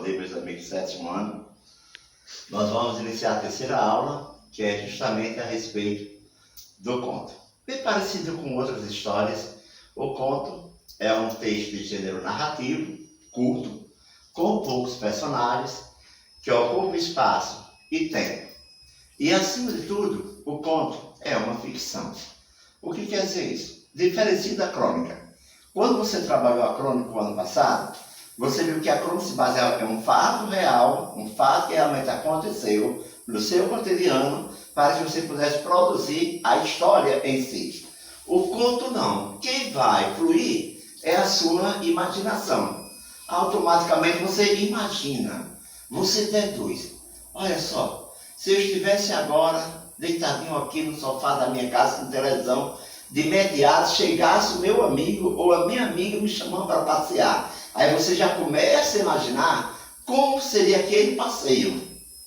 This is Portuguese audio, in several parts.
Bom dia, meus amigos do sétimo ano. Nós vamos iniciar a terceira aula, que é justamente a respeito do conto. Bem parecido com outras histórias, o conto é um texto de gênero narrativo, curto, com poucos personagens, que ocupa espaço e tempo. E, acima de tudo, o conto é uma ficção. O que quer dizer isso? Diferente da crônica. Quando você trabalhou a crônica no ano passado, você viu que a crônica se baseia em um fato real, um fato que realmente aconteceu no seu cotidiano, para que você pudesse produzir a história em si. O conto não. Quem vai fluir é a sua imaginação. Automaticamente você imagina, você deduz. Olha só, se eu estivesse agora deitadinho aqui no sofá da minha casa, com televisão, de imediato chegasse o meu amigo ou a minha amiga me chamando para passear. Aí você já começa a imaginar como seria aquele passeio,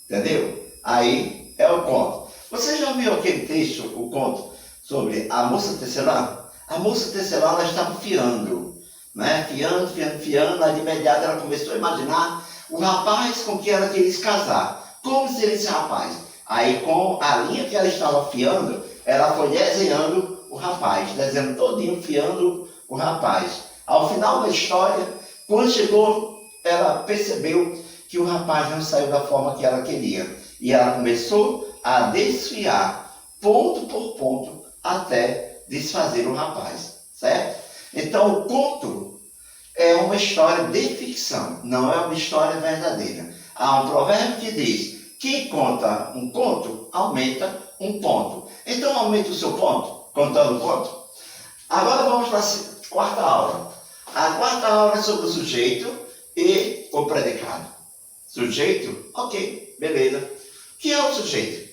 entendeu? Aí é o conto. Você já viu aquele texto, o conto, sobre a moça tecelã? A moça tecelã, ela estava fiando, né? Fiando, aí de imediato ela começou a imaginar o rapaz com quem ela queria se casar. Como seria esse rapaz? Aí com a linha que ela estava fiando, ela foi desenhando o rapaz, desenhando todinho, fiando o rapaz. Ao final da história, quando chegou, ela percebeu que o rapaz não saiu da forma que ela queria. E ela começou a desfiar, ponto por ponto, até desfazer o rapaz, certo? Então, o conto é uma história de ficção, não é uma história verdadeira. Há um provérbio que diz: quem conta um conto, aumenta um ponto. Então, aumente o seu ponto, contando o conto. Agora vamos para a quarta aula. A quarta aula é sobre o sujeito e o predicado. Sujeito? Ok, beleza. O que é o sujeito?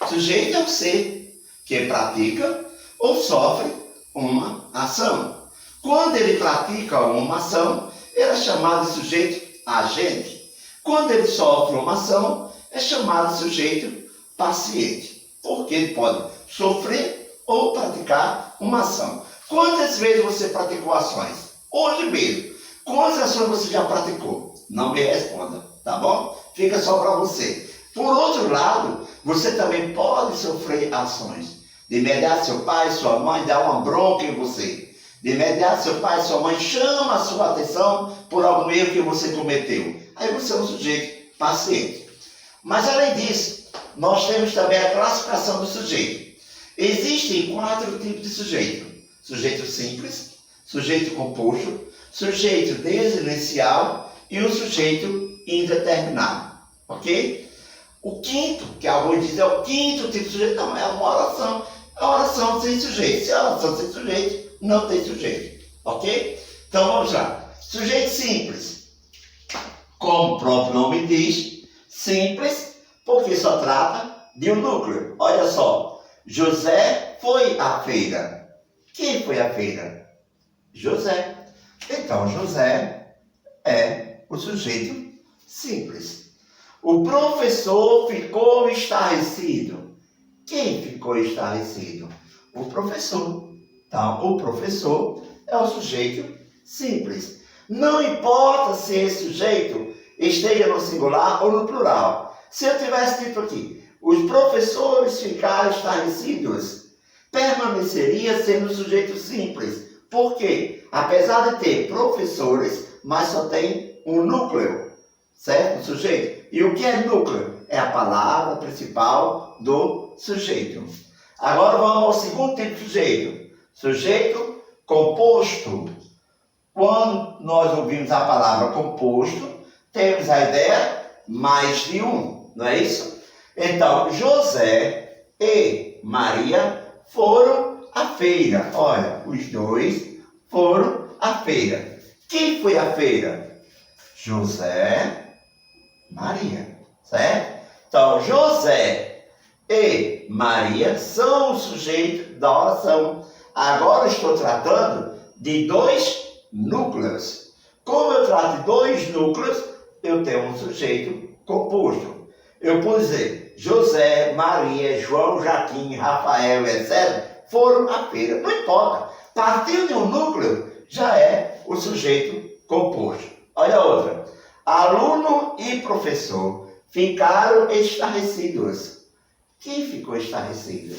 Sujeito é o ser que pratica ou sofre uma ação. Quando ele pratica uma ação, ele é chamado de sujeito agente. Quando ele sofre uma ação, é chamado de sujeito paciente. Porque ele pode sofrer ou praticar uma ação. Quantas vezes você praticou ações? Hoje mesmo. Quantas ações você já praticou? Não me responda, tá bom? Fica só para você. Por outro lado, você também pode sofrer ações. De imediato seu pai, sua mãe dá uma bronca em você. De imediato seu pai, sua mãe chama a sua atenção por algum erro que você cometeu. Aí você é um sujeito paciente. Mas além disso, nós temos também a classificação do sujeito. Existem 4 tipos de sujeito. Sujeito simples, sujeito composto, sujeito desinicial e o sujeito indeterminado. Ok? O quinto, que alguns dizem é o quinto tipo de sujeito, não, é uma oração. É uma oração sem sujeito. Se é uma oração sem sujeito, não tem sujeito. Ok? Então vamos lá. Sujeito simples. Como o próprio nome diz, simples, porque só trata de um núcleo. Olha só. José foi à feira. Quem foi à feira? José. Então, José é o sujeito simples. O professor ficou estarrecido. Quem ficou estarrecido? O professor. Então, o professor é o sujeito simples. Não importa se esse sujeito esteja no singular ou no plural. Se eu tivesse dito aqui, os professores ficaram estarrecidos, permaneceria sendo sujeito simples. Por quê? Apesar de ter professores, mas só tem um núcleo, certo? Sujeito. E o que é núcleo? É a palavra principal do sujeito. Agora vamos ao segundo tipo de sujeito. Sujeito composto. Quando nós ouvimos a palavra composto, temos a ideia mais de um, não é isso? Então, José e Maria foram à feira. Olha, os dois foram à feira. Quem foi à feira? José, Maria, certo? Então, José e Maria são o sujeito da oração. Agora estou tratando de 2 núcleos. Como eu trato de 2 núcleos, eu tenho um sujeito composto. Eu posso dizer José, Maria, João, Jaquim, Rafael, etc. foram à feira. Não importa. Partindo de um núcleo, já é o sujeito composto. Olha a outra. Aluno e professor ficaram estarrecidos. Quem ficou estarrecido?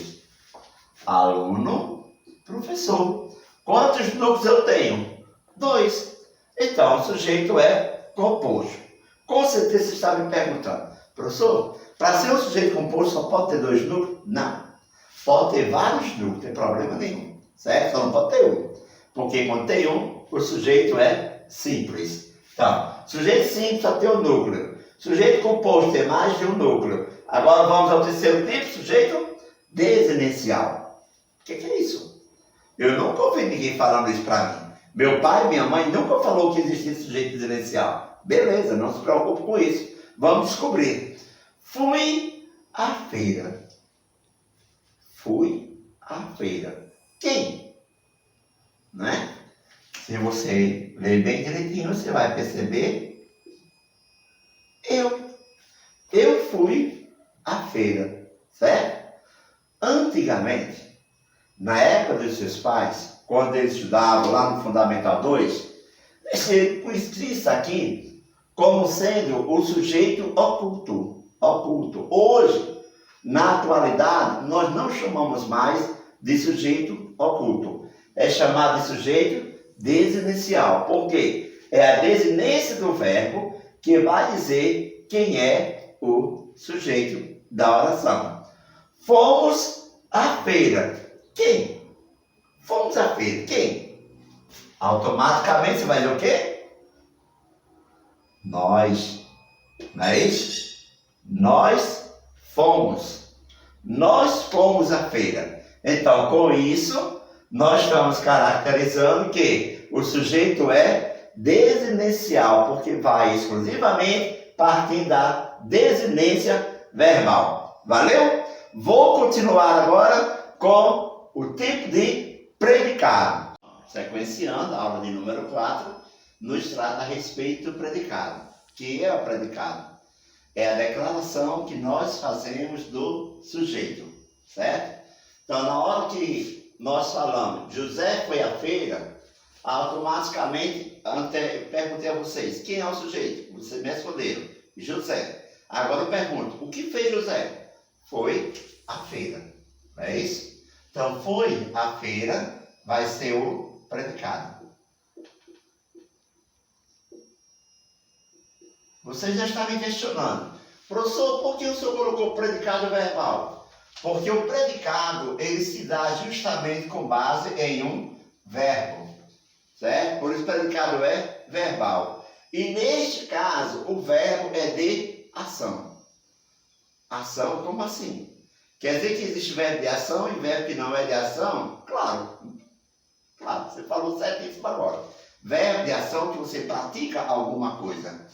Aluno, professor. Quantos núcleos eu tenho? 2. Então, o sujeito é composto. Com certeza você está me perguntando, professor, para ser um sujeito composto só pode ter 2 núcleos? Não. Pode ter vários núcleos, não tem problema nenhum. Certo? Só não pode ter um. Porque quando tem um, o sujeito é simples. Então, sujeito simples só tem um núcleo. Sujeito composto tem mais de um núcleo. Agora vamos ao terceiro tipo, sujeito desinencial. O que é isso? Eu nunca ouvi ninguém falando isso para mim. Meu pai e minha mãe nunca falou que existia sujeito desinencial. Beleza, não se preocupe com isso. Vamos descobrir. Fui à feira. Fui à feira. Quem? Né? Se você ler bem direitinho, você vai perceber. Eu fui à feira, certo? Antigamente, na época dos seus pais, quando eles estudavam lá no Fundamental 2, isso aqui como sendo o sujeito oculto. Hoje, na atualidade, nós não chamamos mais de sujeito oculto. É chamado de sujeito desinencial. Por quê? É a desinência do verbo que vai dizer quem é o sujeito da oração. Fomos à feira. Quem? Fomos à feira. Quem? Automaticamente você vai dizer o quê? Nós. Não é isso? Nós fomos. Nós fomos à feira. Então, com isso, nós estamos caracterizando que o sujeito é desinencial, porque vai exclusivamente partir da desinência verbal. Valeu? Vou continuar agora com o tipo de predicado. Sequenciando, a aula de número 4 nos trata a respeito do predicado. Que é o predicado? É a declaração que nós fazemos do sujeito, certo? Então, na hora que nós falamos, José foi à feira, automaticamente perguntei a vocês, quem é o sujeito? Vocês me responderam, José. Agora eu pergunto, o que fez José? Foi à feira, não é isso? Então, foi à feira, vai ser o predicado. Você já está me questionando, professor, por que o senhor colocou predicado verbal? Porque o predicado, ele se dá justamente com base em um verbo, certo? Por isso o predicado é verbal. E neste caso, o verbo é de ação. Ação, como assim? Quer dizer que existe verbo de ação e verbo que não é de ação? Claro, você falou certíssimo agora. Verbo de ação que você pratica alguma coisa.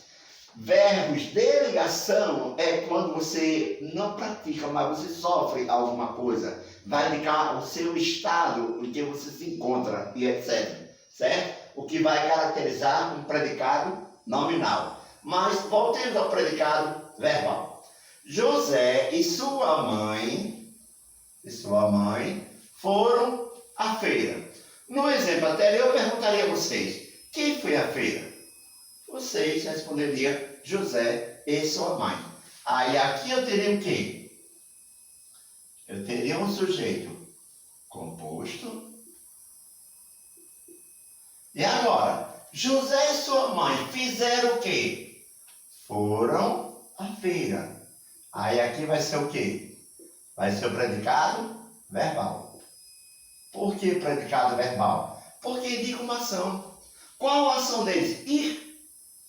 Verbos de ligação é quando você não pratica, mas você sofre alguma coisa. Vai indicar o seu estado em que você se encontra e etc. Certo? O que vai caracterizar um predicado nominal. Mas voltemos ao predicado verbal. José e sua mãe foram à feira. No exemplo anterior, eu perguntaria a vocês, quem foi à feira? Vocês responderiam José e sua mãe. Aí aqui eu teria o quê? Eu teria um sujeito composto. E agora, José e sua mãe fizeram o quê? Foram à feira. Aí aqui vai ser o quê? Vai ser o predicado verbal. Por que predicado verbal? Porque indica uma ação. Qual a ação deles? Ir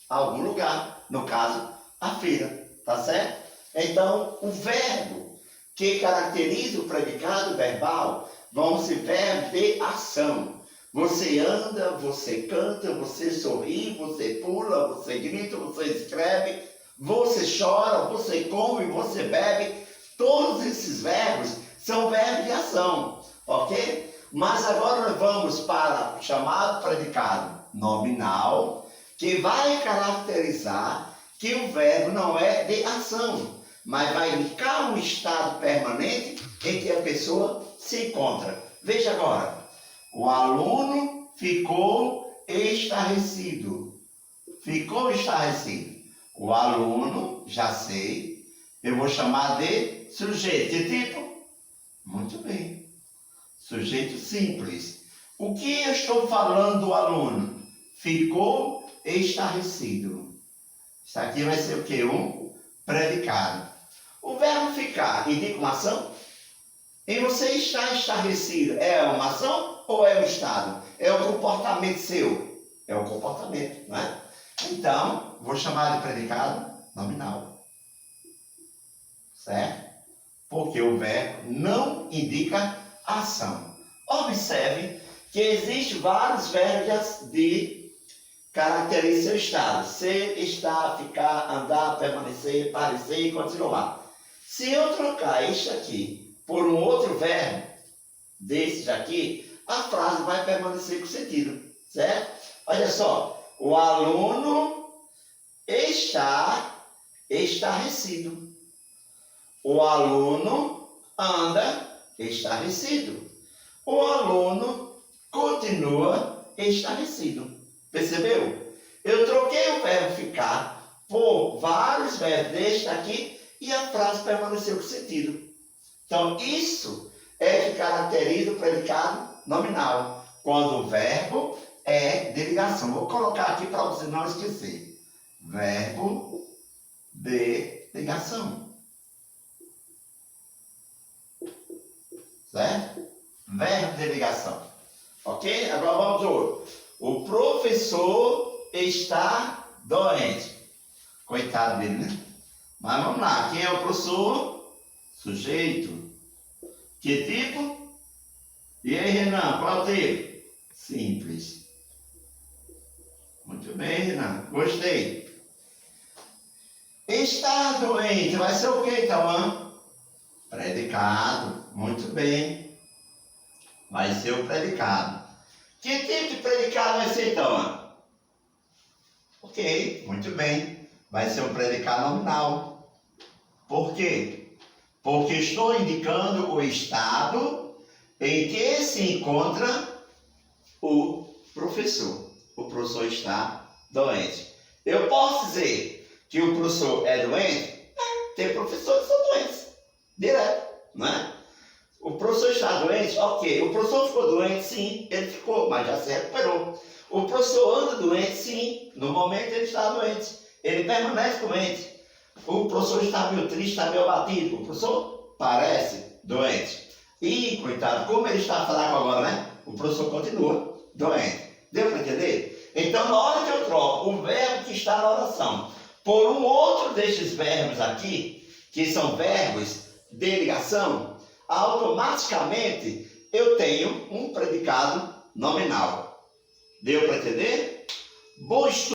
a algum lugar, no caso, a feira, tá certo? Então, o verbo que caracteriza o predicado verbal vão ser verbos de ação. Você anda, você canta, você sorri, você pula, você grita, você escreve, você chora, você come, você bebe. Todos esses verbos são verbos de ação, ok? Mas agora nós vamos para o chamado predicado nominal, que vai caracterizar que o verbo não é de ação, mas vai indicar um estado permanente em que a pessoa se encontra. Veja agora, o aluno ficou estarrecido. Ficou estarrecido. O aluno, já sei, eu vou chamar de sujeito. Que tipo? Muito bem. Sujeito simples. O que eu estou falando do aluno? Ficou estarrecido. Isso aqui vai ser o quê? Um predicado. O verbo ficar indica uma ação? E você está estarrecido é uma ação ou é um estado? É o comportamento seu? É o comportamento, não é? Então, vou chamar de predicado nominal. Certo? Porque o verbo não indica ação. Observe que existem vários verbos de caracterizar seu estado. Ser, estar, ficar, andar, permanecer, parecer e continuar. Se eu trocar este aqui por um outro verbo, desses aqui, a frase vai permanecer com sentido, certo? Olha só, o aluno está estarrecido. O aluno anda estarrecido. O aluno continua estarrecido. Percebeu? Eu troquei o verbo ficar por vários verbos deste aqui e a frase permaneceu com sentido. Então, isso é que caracteriza o predicado nominal, quando o verbo é de ligação. Vou colocar aqui para você não esquecer. Verbo de ligação. Certo? Verbo de ligação. Ok? Agora vamos ao outro. O professor está doente. Coitado dele, né? Mas vamos lá. Quem é o professor? Sujeito. Que tipo? E aí, Renan, qual é o tipo? Simples. Muito bem, Renan. Gostei. Estar doente vai ser o que, então? Predicado. Muito bem. Vai ser o predicado. Que tipo de predicado vai ser, então? Ok, muito bem. Vai ser um predicado nominal. Por quê? Porque estou indicando o estado em que se encontra o professor. O professor está doente. Eu posso dizer que o professor é doente? Tem professores que são doentes. Direto, não é? O professor está doente? Ok. O professor ficou doente? Sim, ele ficou, mas já se recuperou. O professor anda doente? Sim. No momento ele está doente. Ele permanece doente. O professor está meio triste, está meio abatido. O professor parece doente. E, coitado, como ele está fraco agora, né? O professor continua doente. Deu para entender? Então, na hora que eu troco o verbo que está na oração por um outro destes verbos aqui, que são verbos de ligação, automaticamente eu tenho um predicado nominal. Deu para entender? Bom estudo.